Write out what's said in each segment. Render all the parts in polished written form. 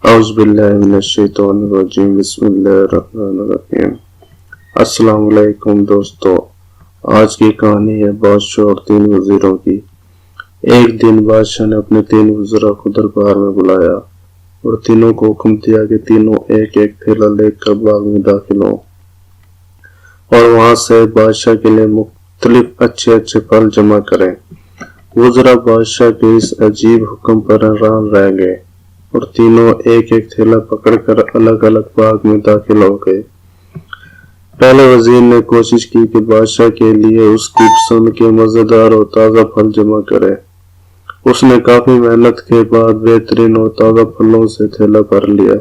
औज़ुबिल्लाहिमिनश्शैतानिर्रजीम बिस्मिल्लाहिर्रहमानिर्रहीम। अस्सलाम वालेकुम दोस्तों, आज की कहानी है बादशाह और 3 वजीरों की। एक दिन बादशाह ने अपने 3 वज़ीरों को दरबार में बुलाया और तीनों को हुक्म दिया कि तीनों एक एक थैला लेकर बाग में दाखिल हों और वहां से बादशाह के लिए मुख्तलिफ अच्छे अच्छे फल जमा करें। वज़ीरा बादशाह के इस अजीब हुक्म पर हैरान रह गए और तीनों एक एक थैला पकड़कर अलग अलग बाग में दाखिल हो गए। पहले वजीर ने कोशिश की कि बादशाह के लिए उसकी पसंद के मजेदार और ताज़ा फल जमा करे। उसने काफी मेहनत के बाद बेहतरीन और ताज़ा फलों से थैला भर लिया।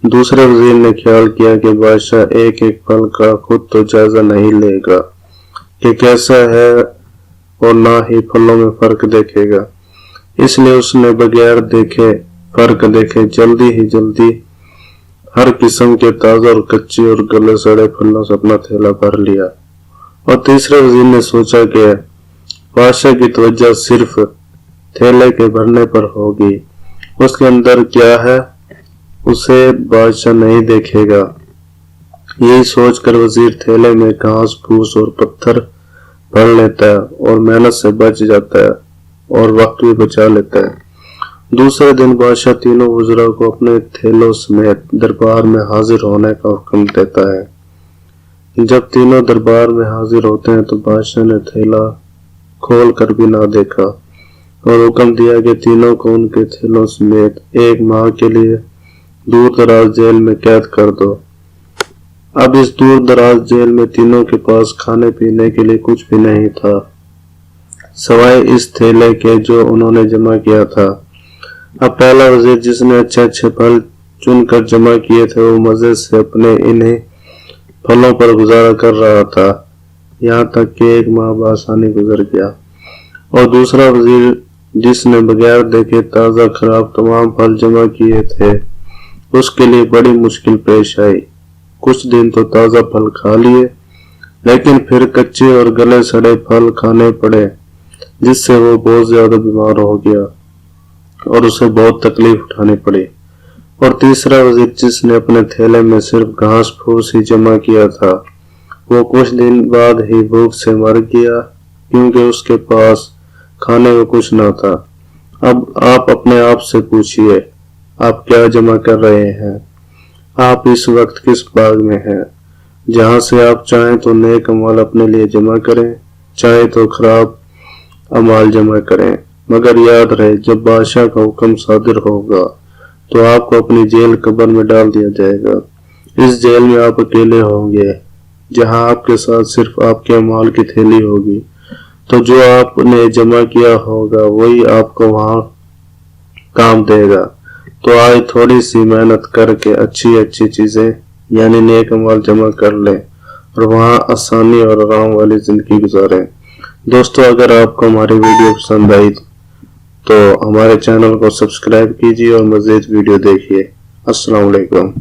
दूसरे वजीर ने ख्याल किया कि बादशाह एक एक फल का खुद तो जायजा नहीं लेगा कि कैसा है और ना ही फलों में फर्क देखेगा, इसलिए उसने बगैर देखे फर्क देखे जल्दी हर किस्म के ताजा और कच्चे और गले सड़े फलों से अपना थैला भर लिया। और तीसरे वजीर ने सोचा कि बादशाह की तवज्जो सिर्फ थैले के भरने पर होगी, उसके अंदर क्या है उसे बादशाह नहीं देखेगा। यही सोचकर वजीर थैले में घास फूस और पत्थर भर लेता है और मेहनत से बच जाता है और वक्त भी बचा लेता है। दूसरे दिन बादशाह तीनों वज़ीरों को अपने थैलों समेत दरबार में हाजिर होने का हुक्म देता है। जब तीनों दरबार में हाजिर होते हैं तो बादशाह ने थैला खोल कर भी ना देखा और हुक्म दिया कि तीनों को उनके थैलों समेत 1 माह के लिए दूर दराज जेल में कैद कर दो। अब इस दूर दराज जेल में तीनों के पास खाने पीने के लिए कुछ भी नहीं था सवाए इस थैले के जो उन्होंने जमा किया था। अब पहला वजीर जिसने अच्छे अच्छे फल चुनकर जमा किए थे वो मजे से अपने इन्हीं फलों पर गुजारा कर रहा था, यहाँ तक कि 1 माह बआसानी गुजर गया। और दूसरा वजीर जिसने बगैर देखे ताज़ा खराब तमाम फल जमा किए थे उसके लिए बड़ी मुश्किल पेश आई। कुछ दिन तो ताज़ा फल खा लिए लेकिन फिर कच्चे और गले सड़े फल खाने पड़े, जिससे वो बहुत ज्यादा बीमार हो गया और उसे बहुत तकलीफ उठानी पड़ी। और तीसरा वजीर जिसने अपने थैले में सिर्फ घास फूस ही जमा किया था वो कुछ दिन बाद ही भूख से मर गया क्योंकि उसके पास खाने को कुछ न था। अब आप अपने आप से पूछिए, आप क्या जमा कर रहे हैं? आप इस वक्त किस बाग में हैं जहां से आप चाहें तो नेक अमाल अपने लिए जमा करें, चाहे तो खराब अमाल जमा करें, मगर याद रहे जब बादशाह का हुक्म सादिर होगा तो आपको अपनी जेल कब्र में डाल दिया जाएगा। इस जेल में आप अकेले होंगे जहां आपके साथ सिर्फ आपके अमाल की थैली होगी, तो जो आपने जमा किया होगा वही आपको वहां काम देगा। तो आज थोड़ी सी मेहनत करके अच्छी चीजें यानी नेक अमाल जमा कर लें और वहां आसानी और आराम वाली जिंदगी गुजारें। दोस्तों, अगर आपको हमारी वीडियो पसंद आई तो हमारे चैनल को सब्सक्राइब कीजिए और मज़ीद वीडियो देखिए। अस्सलाम वालेकुम।